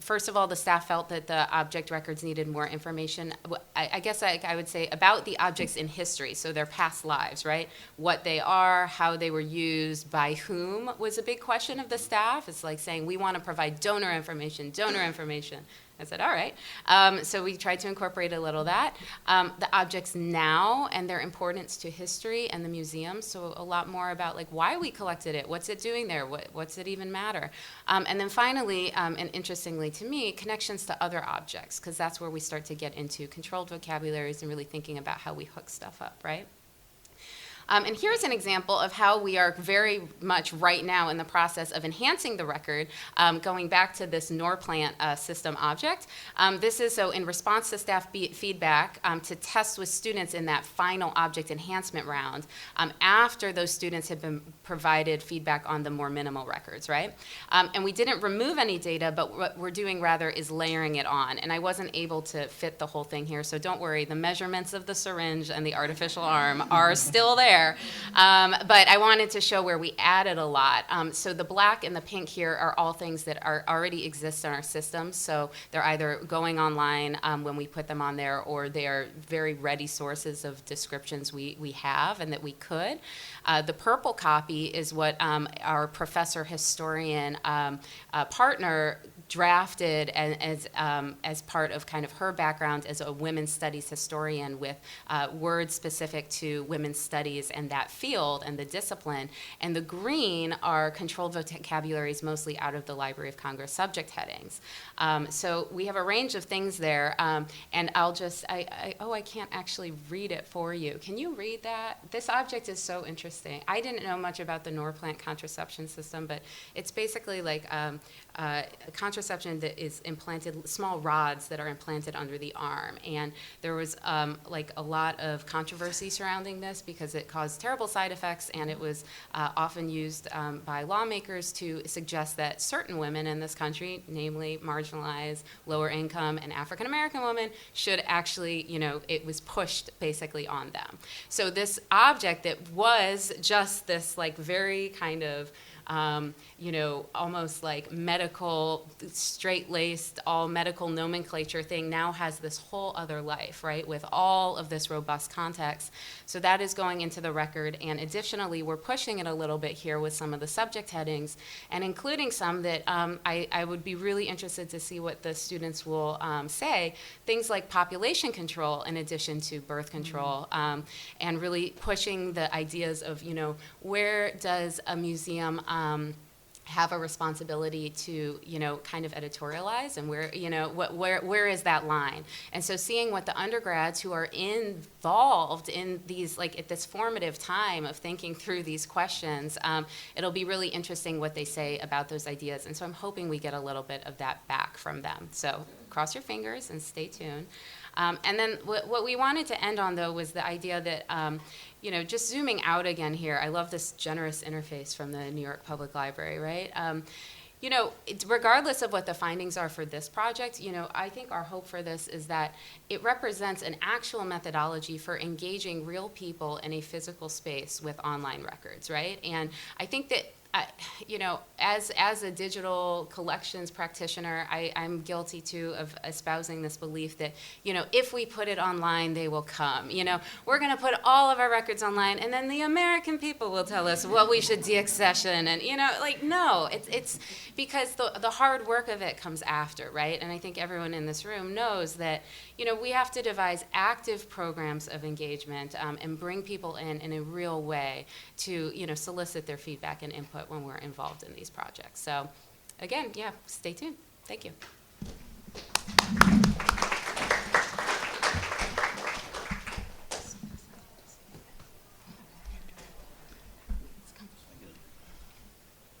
First of all, the staff felt that the object records needed more information. I guess I would say about the objects in history, so their past lives, right? What they are, how they were used, by whom was a big question of the staff. It's like saying, we want to provide donor information. I said, all right. So we tried to incorporate a little of that. The objects now and their importance to history and the museum, so a lot more about like why we collected it, what's it doing there, what's it even matter. And then finally, and interestingly to me, connections to other objects, because that's where we start to get into controlled vocabularies and really thinking about how we hook stuff up, right? And here's an example of how we are very much right now in the process of enhancing the record, going back to this Norplant system object. This is so in response to staff feedback to test with students in that final object enhancement round after those students had been provided feedback on the more minimal records, right? And we didn't remove any data, but what we're doing rather is layering it on. And I wasn't able to fit the whole thing here, so don't worry. The measurements of the syringe and the artificial arm are still there. But I wanted to show where we added a lot. So the black and the pink here are all things that already exist in our system. So they're either going online when we put them on there, or they are very ready sources of descriptions we have and that we could. The purple copy is what our professor historian partner drafted as part of kind of her background as a women's studies historian with words specific to women's studies and that field and the discipline. And the green are controlled vocabularies mostly out of the Library of Congress subject headings. So we have a range of things there, and I'll just, I can't actually read it for you. Can you read that? This object is so interesting. I didn't know much about the Norplant contraception system, but it's basically like contraception that is implanted, small rods that are implanted under the arm. And there was like a lot of controversy surrounding this because it caused terrible side effects, and it was often used by lawmakers to suggest that certain women in this country, namely marginalized, lower income, and African American women, should actually, it was pushed basically on them. So this object that was just this like very kind of almost like medical, straight-laced, all medical nomenclature thing now has this whole other life, right, with all of this robust context. So that is going into the record, and additionally, we're pushing it a little bit here with some of the subject headings, and including some that I would be really interested to see what the students will say, things like population control in addition to birth control, and really pushing the ideas of, where does a museum have a responsibility to, kind of editorialize, and where is that line? And so seeing what the undergrads who are involved in these, at this formative time of thinking through these questions, it'll be really interesting what they say about those ideas. And so I'm hoping we get a little bit of that back from them. So cross your fingers and stay tuned. And then what we wanted to end on, though, was the idea that, just zooming out again here, I love this generous interface from the New York Public Library, right? Regardless of what the findings are for this project, I think our hope for this is that it represents an actual methodology for engaging real people in a physical space with online records, right? And I think that as a digital collections practitioner, I'm guilty too of espousing this belief that, if we put it online, they will come. We're going to put all of our records online, and then the American people will tell us what we should deaccession. And, no, it's because the hard work of it comes after, right? And I think everyone in this room knows that, we have to devise active programs of engagement and bring people in a real way to, solicit their feedback and input when we're involved in these projects. So again, yeah, stay tuned. Thank you.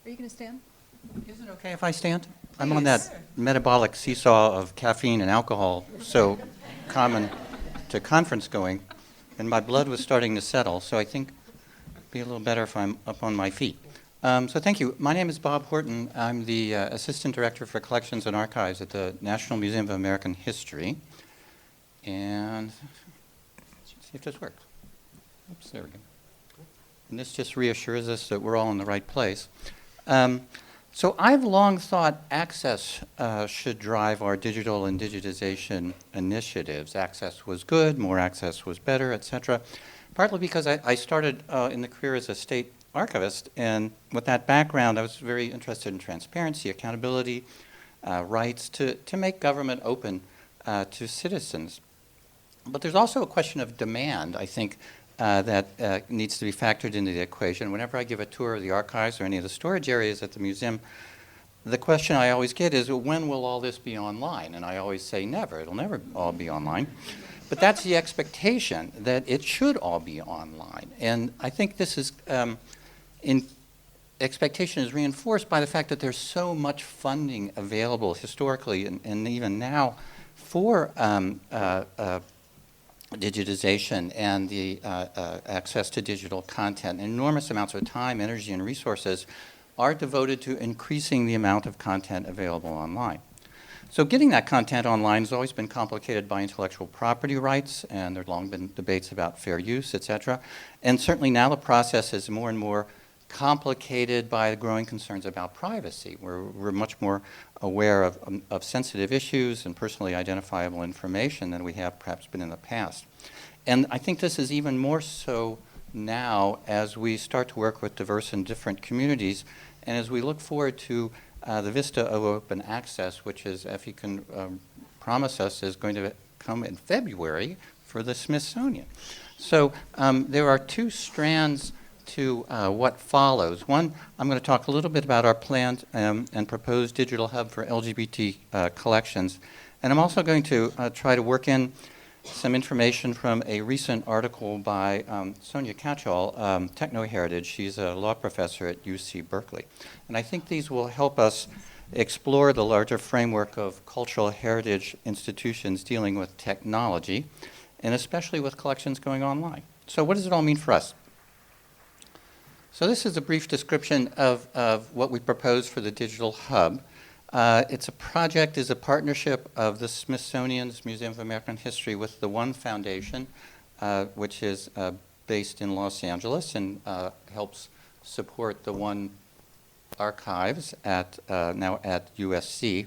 Are you going to stand? Is it okay if I stand? I'm on that metabolic seesaw of caffeine and alcohol, so common to conference going, and my blood was starting to settle, so I think it'd be a little better if I'm up on my feet. So thank you. My name is Bob Horton. I'm the Assistant Director for Collections and Archives at the National Museum of American History. And let's see if this works. Oops, there we go. And this just reassures us that we're all in the right place. So I've long thought access should drive our digital and digitization initiatives. Access was good, more access was better, et cetera. Partly because I started in the career as a state archivist, and with that background, I was very interested in transparency, accountability, rights to make government open to citizens. But there's also a question of demand, I think, that needs to be factored into the equation. Whenever I give a tour of the archives or any of the storage areas at the museum, the question I always get is, well, when will all this be online? And I always say never. It'll never all be online. But that's the expectation, that it should all be online. And I think this is, expectation is reinforced by the fact that there's so much funding available historically and even now for digitization and the access to digital content. Enormous amounts of time, energy, and resources are devoted to increasing the amount of content available online. So getting that content online has always been complicated by intellectual property rights, and there have long been debates about fair use, et cetera. And certainly now the process is more and more complicated by the growing concerns about privacy. We're much more aware of sensitive issues and personally identifiable information than we have perhaps been in the past. And I think this is even more so now as we start to work with diverse and different communities, and as we look forward to the vista of open access, which is, if you can promise us, is going to come in February for the Smithsonian. So there are two strands to what follows. One, I'm going to talk a little bit about our planned and proposed digital hub for LGBT collections. And I'm also going to try to work in some information from a recent article by Sonia Catchall, Techno-Heritage. She's a law professor at UC Berkeley. And I think these will help us explore the larger framework of cultural heritage institutions dealing with technology, and especially with collections going online. So what does it all mean for us? So this is a brief description of what we propose for the digital hub. It's a project, is a partnership of the Smithsonian's Museum of American History with the One Foundation, which is based in Los Angeles and helps support the One Archives now at USC.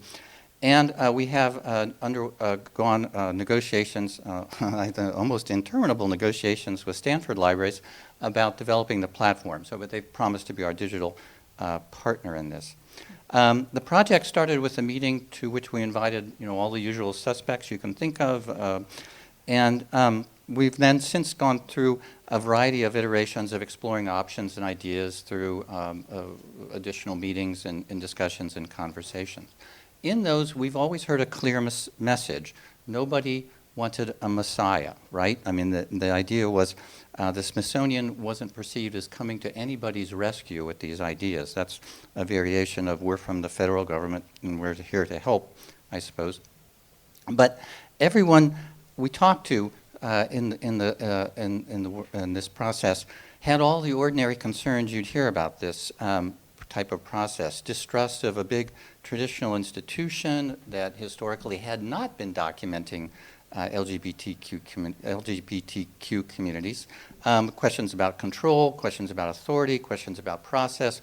And we have undergone negotiations, almost interminable negotiations with Stanford Libraries about developing the platform. So, but they've promised to be our digital partner in this. The project started with a meeting to which we invited, all the usual suspects you can think of, and we've then since gone through a variety of iterations of exploring options and ideas through additional meetings and discussions and conversations. In those, we've always heard a clear message. Nobody wanted a messiah, right? I mean, the idea was the Smithsonian wasn't perceived as coming to anybody's rescue with these ideas. That's a variation of we're from the federal government and we're here to help, I suppose. But everyone we talked to in this process had all the ordinary concerns you'd hear about this type of process. Distrust of a big traditional institution that historically had not been documenting LGBTQ communities, questions about control, questions about authority, questions about process,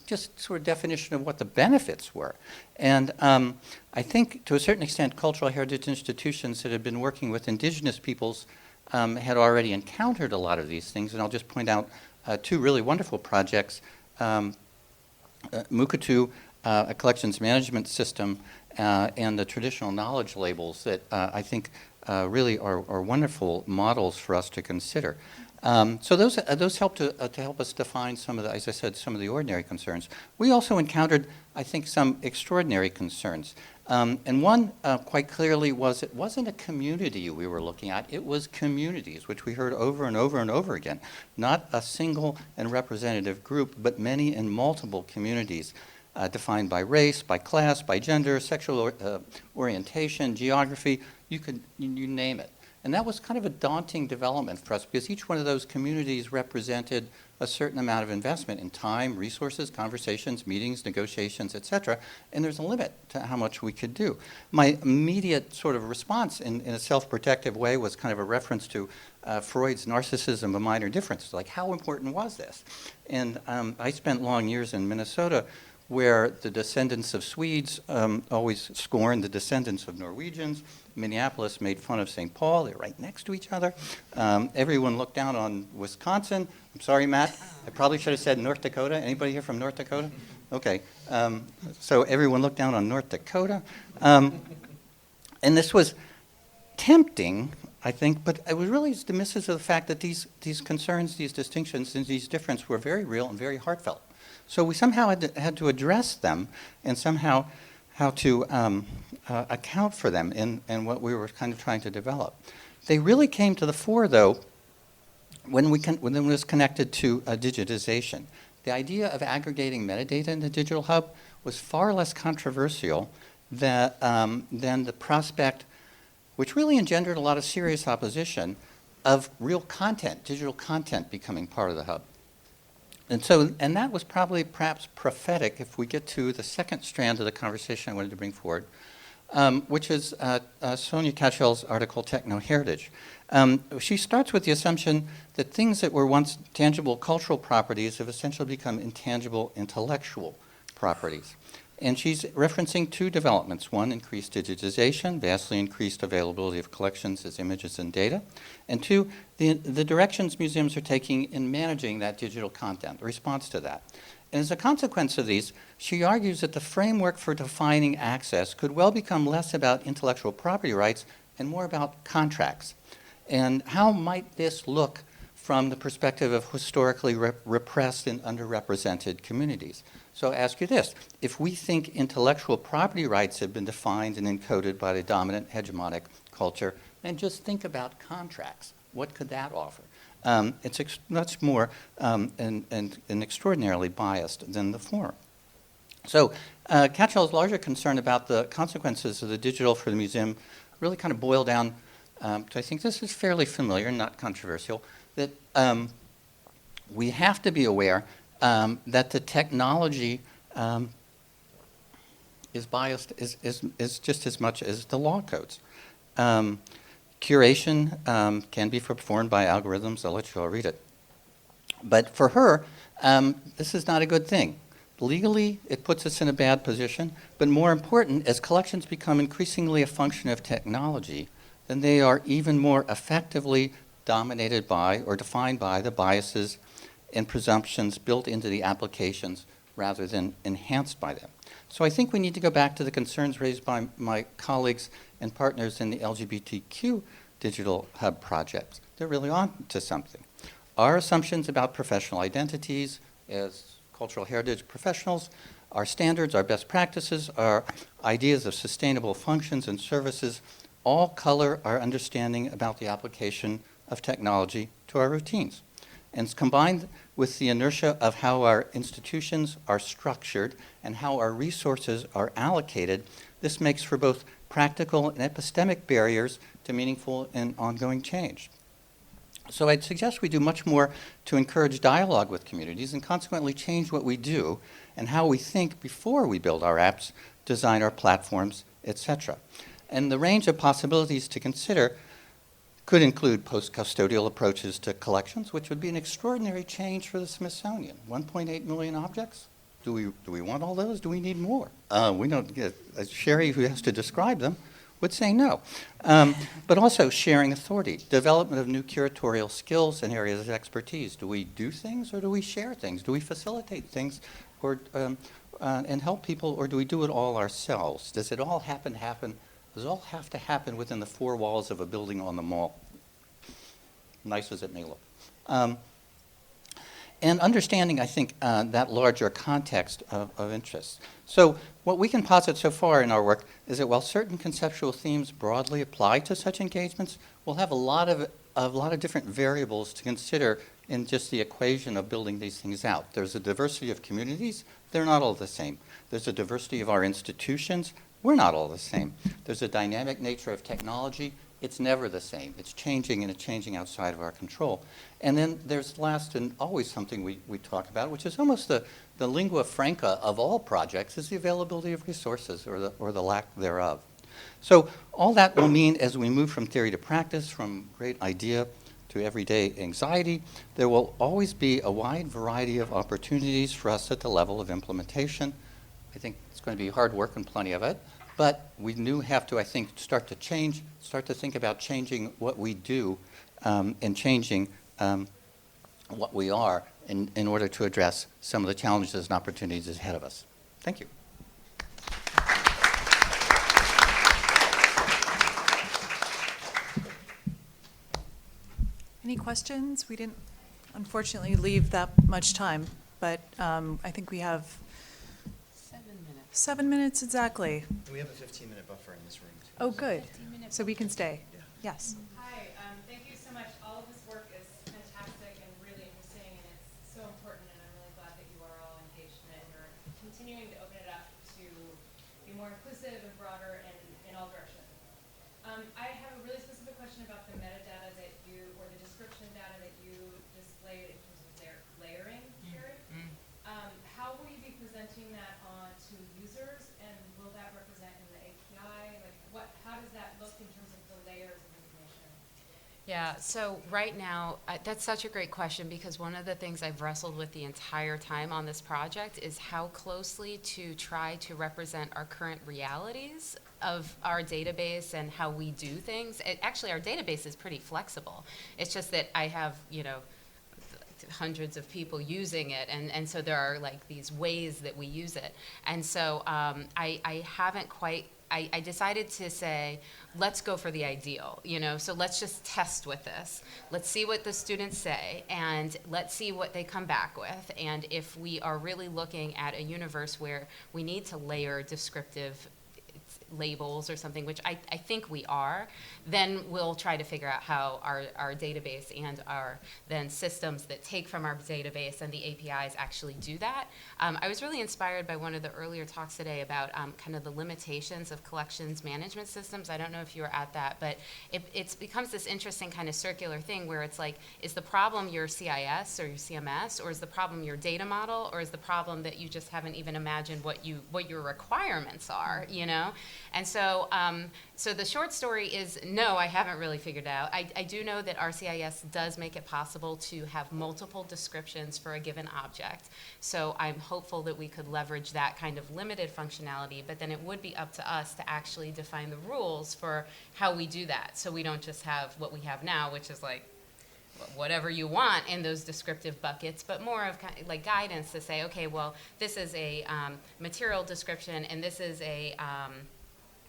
just sort of definition of what the benefits were. And I think to a certain extent cultural heritage institutions that had been working with indigenous peoples had already encountered a lot of these things, and I'll just point out two really wonderful projects. Mukatu, a collections management system, and the traditional knowledge labels that I think really are wonderful models for us to consider. So those help to help us define some of the, as I said, some of the ordinary concerns. We also encountered, I think, some extraordinary concerns. And one quite clearly was it wasn't a community we were looking at, it was communities, which we heard over and over and over again. Not a single and representative group, but many and multiple communities defined by race, by class, by gender, sexual orientation, geography, you name it. And that was kind of a daunting development for us because each one of those communities represented a certain amount of investment in time, resources, conversations, meetings, negotiations, et cetera, and there's a limit to how much we could do. My immediate sort of response in a self-protective way was kind of a reference to Freud's narcissism of minor differences, like how important was this? And I spent long years in Minnesota where the descendants of Swedes always scorned the descendants of Norwegians. Minneapolis made fun of St. Paul. They're right next to each other. Everyone looked down on Wisconsin. I'm sorry, Matt. I probably should have said North Dakota. Anybody here from North Dakota? Okay. So everyone looked down on North Dakota. And this was tempting, I think, but it was really dismissive of the fact that these concerns, these distinctions, and these differences were very real and very heartfelt. So we somehow had to address them and somehow how to account for them in what we were kind of trying to develop. They really came to the fore, though, when it was connected to digitization. The idea of aggregating metadata in the digital hub was far less controversial than the prospect, which really engendered a lot of serious opposition, of real content, digital content becoming part of the hub. And that was probably perhaps prophetic if we get to the second strand of the conversation I wanted to bring forward, which is Sonia Catchell's article, Techno-Heritage. She starts with the assumption that things that were once tangible cultural properties have essentially become intangible intellectual properties. And she's referencing two developments. One, increased digitization, vastly increased availability of collections as images and data. And two, the directions museums are taking in managing that digital content, the response to that. And as a consequence of these, she argues that the framework for defining access could well become less about intellectual property rights and more about contracts. And how might this look from the perspective of historically repressed and underrepresented communities? So I ask you this, if we think intellectual property rights have been defined and encoded by the dominant hegemonic culture, then just think about contracts. What could that offer? It's much more and extraordinarily biased than the former. So Catchell's larger concern about the consequences of the digital for the museum really kind of boil down to, I think this is fairly familiar, not controversial, that we have to be aware that the technology is biased is just as much as the law codes. Curation can be performed by algorithms. I'll let you all read it. But for her, this is not a good thing. Legally, it puts us in a bad position. But more important, as collections become increasingly a function of technology, then they are even more effectively dominated by or defined by the biases and presumptions built into the applications rather than enhanced by them. So I think we need to go back to the concerns raised by my colleagues and partners in the LGBTQ digital hub projects. They're really on to something. Our assumptions about professional identities as cultural heritage professionals, our standards, our best practices, our ideas of sustainable functions and services all color our understanding about the application of technology to our routines. And it's combined with the inertia of how our institutions are structured and how our resources are allocated, this makes for both practical and epistemic barriers to meaningful and ongoing change. So I'd suggest we do much more to encourage dialogue with communities and consequently change what we do and how we think before we build our apps, design our platforms, etc. And the range of possibilities to consider could include post-custodial approaches to collections, which would be an extraordinary change for the Smithsonian. 1.8 million objects? Do we want all those? Do we need more? We don't get, Sherry, who has to describe them, would say no. But also sharing authority, development of new curatorial skills and areas of expertise. Do we do things or do we share things? Do we facilitate things or, and help people, or do we do it all ourselves? Does it all does it all have to happen within the four walls of a building on the mall? Nice as it may look. And understanding, I think, that larger context of interest. So what we can posit so far in our work is that while certain conceptual themes broadly apply to such engagements, we'll have a lot of different variables to consider in just the equation of building these things out. There's a diversity of communities. They're not all the same. There's a diversity of our institutions. We're not all the same. There's a dynamic nature of technology. It's never the same. It's changing, and it's changing outside of our control. And then there's last and always something we talk about, which is almost the lingua franca of all projects, is the availability of resources or the lack thereof. So all that will mean, as we move from theory to practice, from great idea to everyday anxiety, there will always be a wide variety of opportunities for us at the level of implementation. I think it's going to be hard work and plenty of it. But we do have to, I think, start to think about changing what we do and changing what we are in order to address some of the challenges and opportunities ahead of us. Thank you. Any questions? We didn't, unfortunately, leave that much time, but I think we have 7 minutes exactly. We have a 15-minute buffer in this room, too. Oh, good. So we can stay. Yeah. Yes. Hi, thank you so much. All of this work is fantastic and really interesting, and it's so important, and I'm really glad that you are all engaged in it and you're continuing to open it up to be more inclusive and broader and in all directions. I have a really specific question about the metadata that you, or the description data that you displayed in terms of their layering, Sherry. How will you be presenting that on to users, and will that represent in the API? Like, how does that look in terms of the layers of information? Yeah, so right now, that's such a great question, because one of the things I've wrestled with the entire time on this project is how closely to try to represent our current realities of our database and how we do things. Actually, our database is pretty flexible. It's just that I have, hundreds of people using it, and so there are like these ways that we use it. And so I haven't quite, I decided to say, let's go for the ideal, so let's just test with this. Let's see what the students say, and let's see what they come back with. And if we are really looking at a universe where we need to layer descriptive labels or something, which I think we are, then we'll try to figure out how our database and our then systems that take from our database and the APIs actually do that. I was really inspired by one of the earlier talks today about kind of the limitations of collections management systems. I don't know if you were at that, but it becomes this interesting kind of circular thing where it's like, is the problem your CIS or your CMS, or is the problem your data model, or is the problem that you just haven't even imagined what your requirements are, And so, so the short story is, no, I haven't really figured out. I do know that RCIS does make it possible to have multiple descriptions for a given object. So I'm hopeful that we could leverage that kind of limited functionality, but then it would be up to us to actually define the rules for how we do that. So we don't just have what we have now, which is like whatever you want in those descriptive buckets, but more of like guidance to say, okay, well, this is a material description, and this is a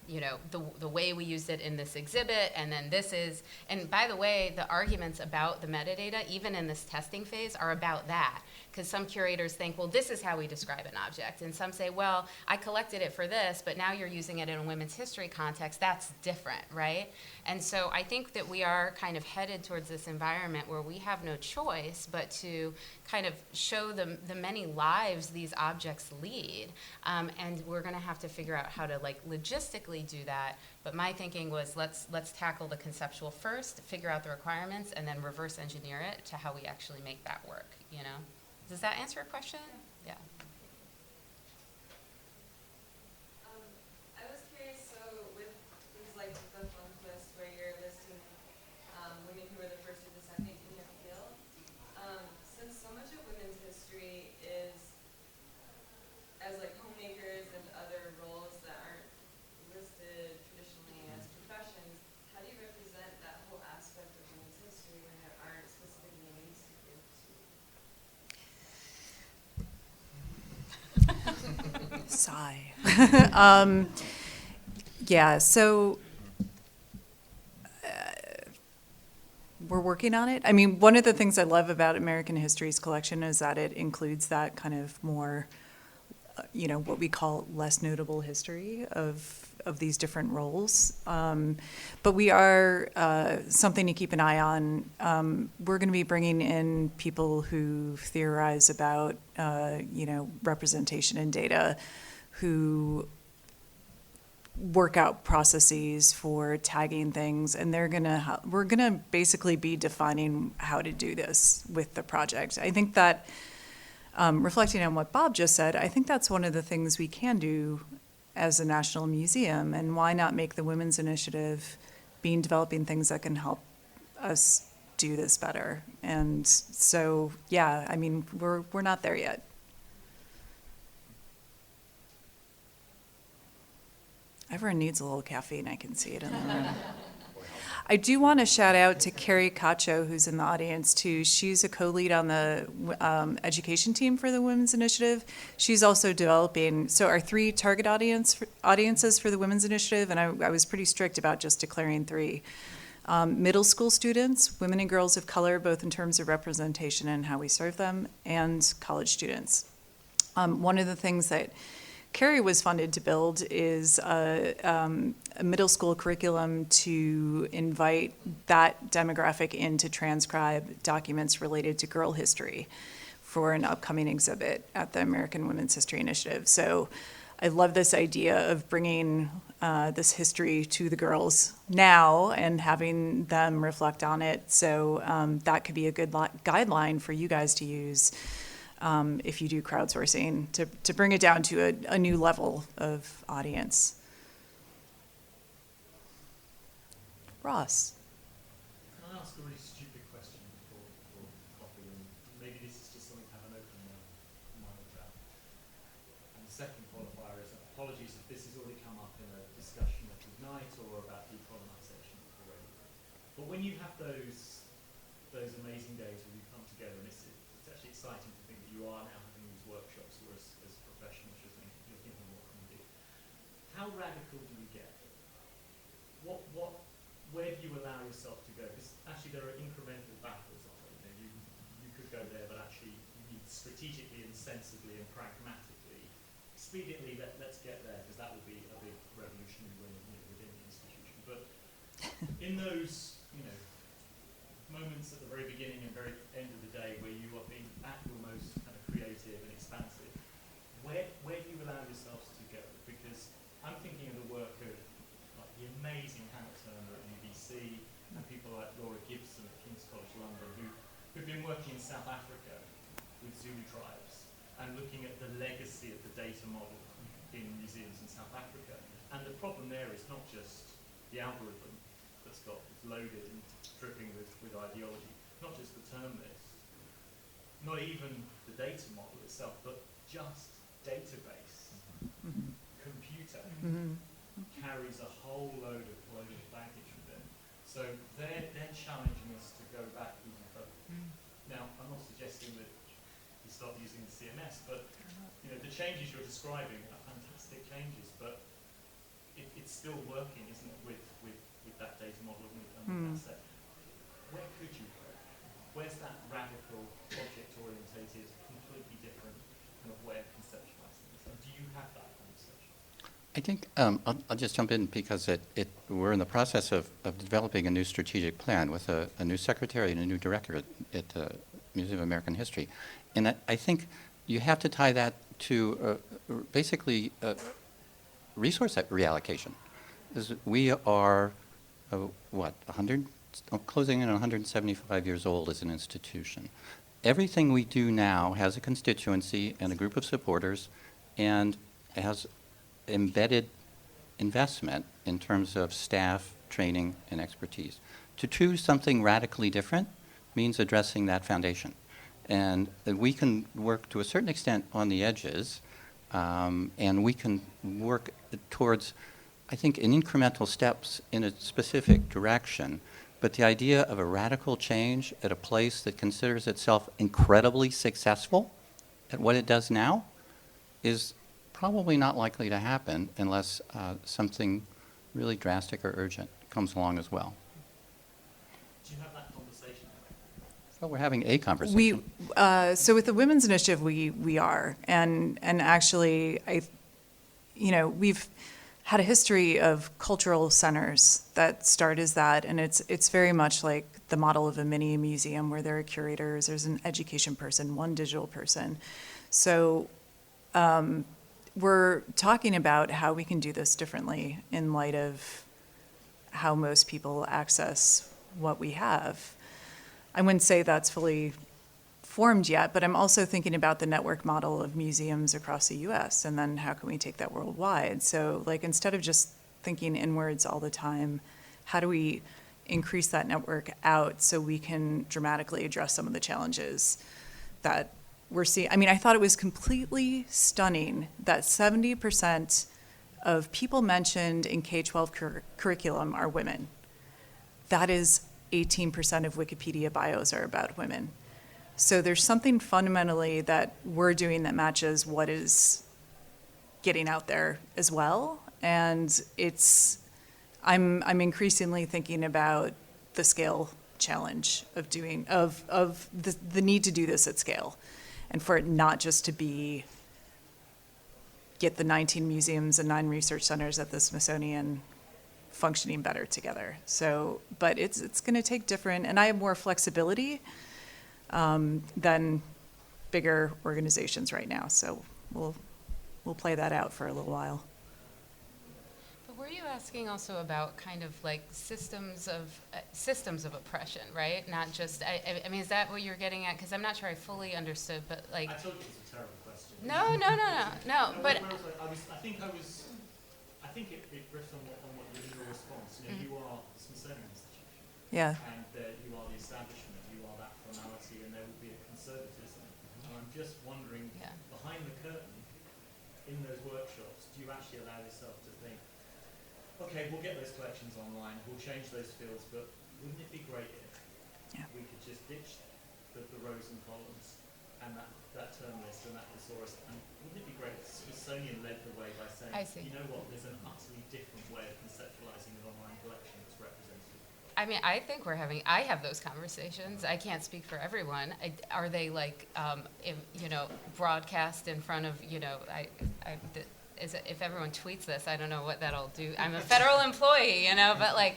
you know, the way we used it in this exhibit, and then this is, and by the way, the arguments about the metadata, even in this testing phase, are about that. Because some curators think, well, this is how we describe an object. And some say, well, I collected it for this, but now you're using it in a women's history context. That's different, right? And so I think that we are kind of headed towards this environment where we have no choice but to kind of show the many lives these objects lead. And we're going to have to figure out how to like logistically do that. But my thinking was let's tackle the conceptual first, figure out the requirements, and then reverse engineer it to how we actually make that work, you know? Does that answer your question? Yeah. I was curious, so with things like the fund list where you're listing women who were the first or the second in your field, since so much of women's history is as like homemakers and other roles that aren't listed traditionally as professions, how do you represent that whole aspect of women's history when there aren't specific names to give to? Sigh. Yeah, so we're working on it. I mean, one of the things I love about American History's collection is that it includes that kind of more, you know, what we call less notable history of these different roles. But we are something to keep an eye on. We're going to be bringing in people who theorize about, you know, representation in data, who work out processes for tagging things, and we're gonna basically be defining how to do this with the project. I think that, reflecting on what Bob just said, I think that's one of the things we can do as a national museum, and why not make the Women's Initiative being developing things that can help us do this better. And so, yeah, I mean, we're not there yet. Everyone needs a little caffeine, I can see it in the room. I do want to shout out to Carrie Cacho, who's in the audience too. She's a co-lead on the education team for the Women's Initiative. She's also developing, so our 3 target audiences for the Women's Initiative, and I was pretty strict about just declaring 3. Middle school students, women and girls of color, both in terms of representation and how we serve them, and college students. One of the things that Carrie was funded to build is a middle school curriculum to invite that demographic in to transcribe documents related to girl history for an upcoming exhibit at the American Women's History Initiative. So I love this idea of bringing this history to the girls now and having them reflect on it. So that could be a good guideline for you guys to use if you do crowdsourcing, to bring it down to a new level of audience. Ross. Can I ask a really stupid question for coffee? And maybe this is just something to have an open mind about. And the second qualifier is, apologies if this has already come up in a discussion at Ignite or about decolonisation already. But when you have those amazing days where you come together, and it's actually exciting to think that you are now having these workshops, or as professionals, you're thinking, what can we do? How radical do you get? Where do you allow yourself to go? Because actually there are incremental battles on it. You could go there, but actually you need strategically and sensibly and pragmatically, expediently, let's get there, because that will be a big revolutionary win within the institution. But in those moments at the very beginning and very end of the day where you are being at your most kind of creative and expansive, where do you allow yourselves to go? Because I'm thinking of the work of like the amazing Hannah Turner at UBC and people like Laura Gibson at King's College London who've been working in South Africa with Zulu tribes and looking at the legacy of the data model in museums in South Africa. And the problem there is not just the algorithm that's loaded and dripping with ideology, not just the term list, not even the data model itself, but just database, computer, carries a whole load of baggage with it. So they're challenging us to go back even further. Now, I'm not suggesting that you stop using the CMS, but the changes you're describing are fantastic changes, but it's it's still working, isn't it, with that data model and with that set. Where could you go? Where's that radical, object-orientated, completely different kind of way of conceptualizing this? And do you have that conversation? I think I'll just jump in because we're in the process of developing a new strategic plan with a new secretary and a new director at the Museum of American History. And I think you have to tie that to basically resource reallocation. We are, closing in 175 years old as an institution. Everything we do now has a constituency and a group of supporters and has embedded investment in terms of staff, training, and expertise. To choose something radically different means addressing that foundation. And we can work to a certain extent on the edges, and we can work towards, I think, in incremental steps in a specific direction. But the idea of a radical change at a place that considers itself incredibly successful at what it does now is probably not likely to happen unless something really drastic or urgent comes along as well. Do you have that conversation? Well, we're having a conversation. So with the Women's Initiative, we are, and actually, we've had a history of cultural centers that start as that, and it's very much like the model of a mini museum where there are curators, there's an education person, one digital person. So we're talking about how we can do this differently in light of how most people access what we have. I wouldn't say that's fully formed yet, but I'm also thinking about the network model of museums across the US, and then how can we take that worldwide? So like, instead of just thinking inwards all the time, how do we increase that network out so we can dramatically address some of the challenges that we're seeing? I mean, I thought it was completely stunning that 70% of people mentioned in K-12 curriculum are women. That is 18% of Wikipedia bios are about women. So there's something fundamentally that we're doing that matches what is getting out there as well. And I'm increasingly thinking about the scale challenge of the need to do this at scale, and for it not just to be get the 19 museums and 9 research centers at the Smithsonian functioning better together. So, but it's going to take different, and I have more flexibility than bigger organizations right now. So we'll play that out for a little while. But were you asking also about kind of like systems of oppression, right? Not just, I mean, is that what you're getting at? Because I'm not sure I fully understood, but like. I told you it was a terrible question. No. But I think it riffs on what your response. You are the Smithsonian Institution. Yeah. And you are the establishment. You are that formality, and there will be a conservatism. And I'm just wondering, behind the curtain, in those workshops, do you actually allow yourself to think, okay, we'll get those collections online, we'll change those fields, but wouldn't it be great if we could just ditch the rows and columns and that term list and that thesaurus, and wouldn't it be great if the Smithsonian led the way by saying, I see. you know what, there's an utterly different way of conceptualizing an online collection that's representative. I mean, I think I have those conversations. I can't speak for everyone. Are they like, broadcast in front of, if everyone tweets this, I don't know what that'll do. I'm a federal employee, but I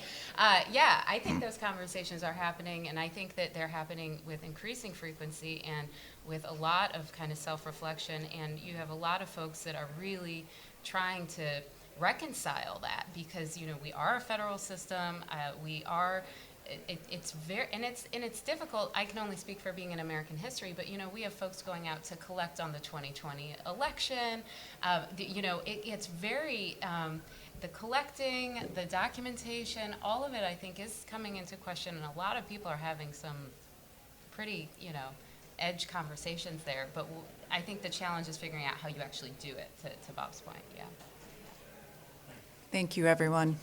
think those conversations are happening, and I think that they're happening with increasing frequency and with a lot of kind of self-reflection, and you have a lot of folks that are really trying to reconcile that, because we are a federal system. We are. It's very, and it's difficult. I can only speak for being in American history, but we have folks going out to collect on the 2020 election. It's very the collecting, the documentation, all of it, I think, is coming into question, and a lot of people are having some pretty edge conversations there. But I think the challenge is figuring out how you actually do it. To Bob's point, yeah. Thank you, everyone.